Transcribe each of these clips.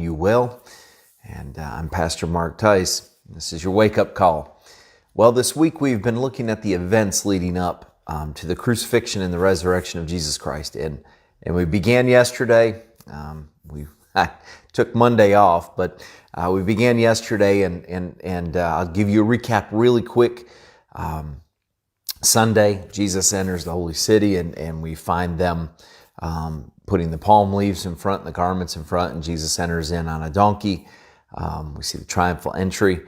you well. And I'm Pastor Mark Tice. This is your wake-up call. Well, this week we've been looking at the events leading up to the crucifixion and the resurrection of Jesus Christ. And we began yesterday. I took Monday off, but we began yesterday, and I'll give you a recap really quick. Sunday, Jesus enters the holy city, and we find them putting the palm leaves in front and the garments in front, and Jesus enters in on a donkey. We see the triumphal entry.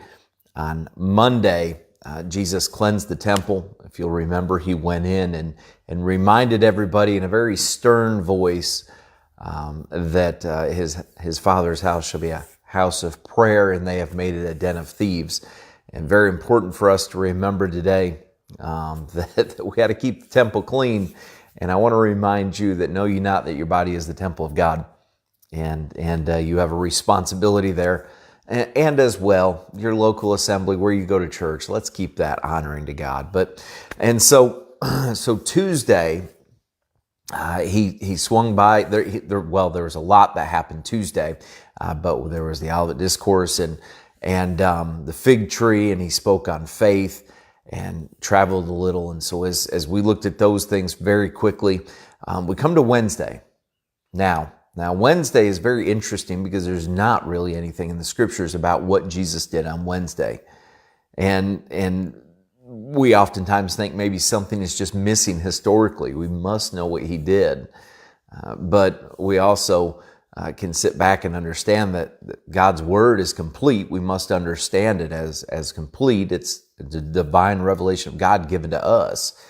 On Monday, Jesus cleansed the temple. If you'll remember, he went in and reminded everybody in a very stern voice that his Father's house shall be a house of prayer, and they have made it a den of thieves. And very important for us to remember today that we got to keep the temple clean. And I want to remind you that know ye not that your body is the temple of God, and you have a responsibility there, and as well your local assembly where you go to church. Let's keep that honoring to God. So Tuesday, he swung by. There was a lot that happened Tuesday, but there was the Olivet Discourse and the fig tree, and he spoke on faith and traveled a little. And so as we looked at those things very quickly, we come to Wednesday. Now Wednesday is very interesting because there's not really anything in the scriptures about what Jesus did on Wednesday. And we oftentimes think maybe something is just missing historically. We must know what he did. But we also can sit back and understand that God's word is complete. We must understand it as complete. It's the divine revelation of God given to us.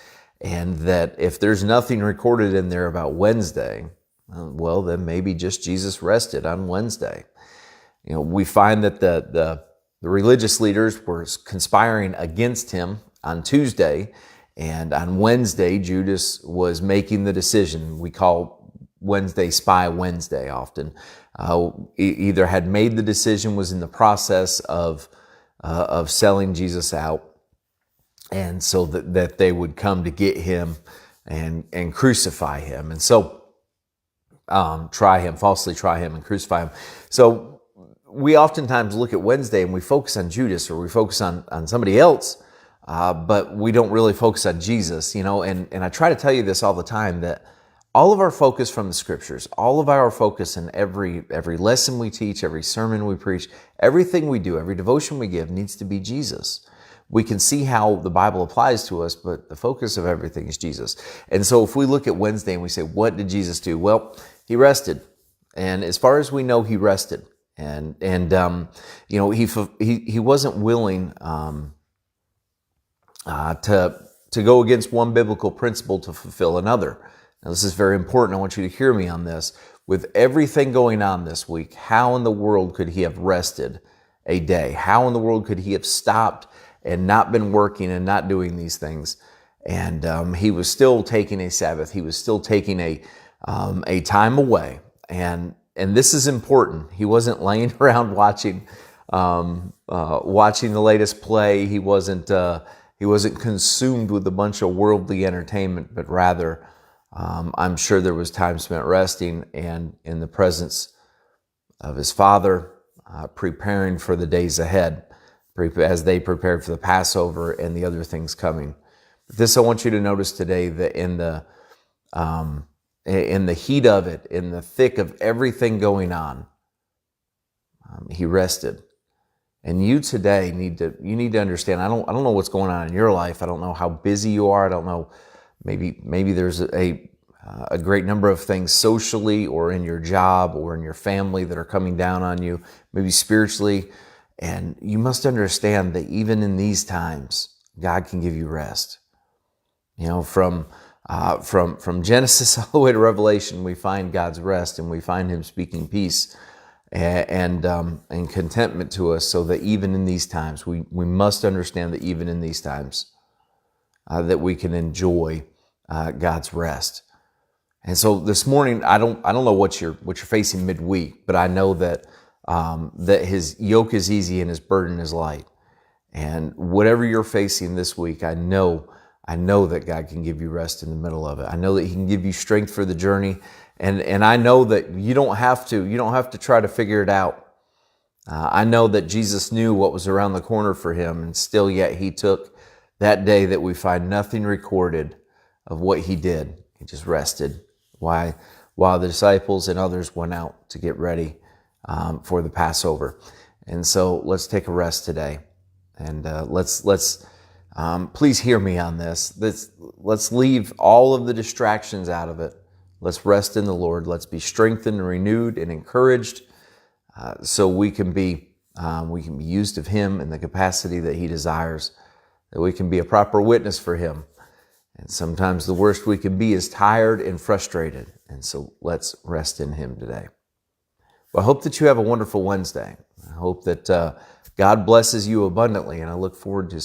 And that if there's nothing recorded in there about Wednesday, well, then maybe just Jesus rested on Wednesday. We find that the religious leaders were conspiring against him on Tuesday, and on Wednesday, Judas was making the decision. We call Wednesday Spy Wednesday often. Either had made the decision, was in the process of selling Jesus out, and so that they would come to get him and crucify him, and so falsely try him and crucify him. So we oftentimes look at Wednesday and we focus on Judas, or we focus on somebody else, but we don't really focus on Jesus, and I try to tell you this all the time, that all of our focus from the scriptures, all of our focus in every lesson we teach, every sermon we preach, everything we do, every devotion we give needs to be Jesus. We can see how the Bible applies to us, but the focus of everything is Jesus. And so if we look at Wednesday and we say, what did Jesus do? Well, he rested. And as far as we know, he rested. And he wasn't willing to go against one biblical principle to fulfill another. Now, this is very important. I want you to hear me on this. With everything going on this week, how in the world could he have rested a day? How in the world could he have stopped and not been working and not doing these things? And he was still taking a Sabbath. He was still taking a time away. And this is important. He wasn't laying around watching the latest play. He wasn't consumed with a bunch of worldly entertainment, but rather, I'm sure there was time spent resting and in the presence of his Father, preparing for the days ahead, as they prepared for the Passover and the other things coming. But this I want you to notice today, that in the heat of it, in the thick of everything going on, he rested. And you today need to understand. I don't know what's going on in your life. I don't know how busy you are. I don't know. Maybe there's a great number of things socially, or in your job, or in your family that are coming down on you. Maybe spiritually. And you must understand that even in these times, God can give you rest. From Genesis all the way to Revelation, we find God's rest, and we find him speaking peace and contentment to us, so that even in these times, we must understand that even in these times, that we can enjoy God's rest. And so this morning, I don't know what you're facing midweek, but I know that his yoke is easy and his burden is light. And whatever you're facing this week, I know I know that God can give you rest in the middle of it. I know that He can give you strength for the journey. And I know that you don't have to try to figure it out. I know that Jesus knew what was around the corner for Him, and still yet He took that day that we find nothing recorded of what He did. He just rested while the disciples and others went out to get ready for the Passover. And so let's take a rest today. And let's please hear me on this. Let's leave all of the distractions out of it. Let's rest in the Lord. Let's be strengthened and renewed and encouraged, so we can be used of Him in the capacity that He desires, that we can be a proper witness for Him. And sometimes the worst we can be is tired and frustrated. And so let's rest in Him today. Well, I hope that you have a wonderful Wednesday. I hope that God blesses you abundantly, and I look forward to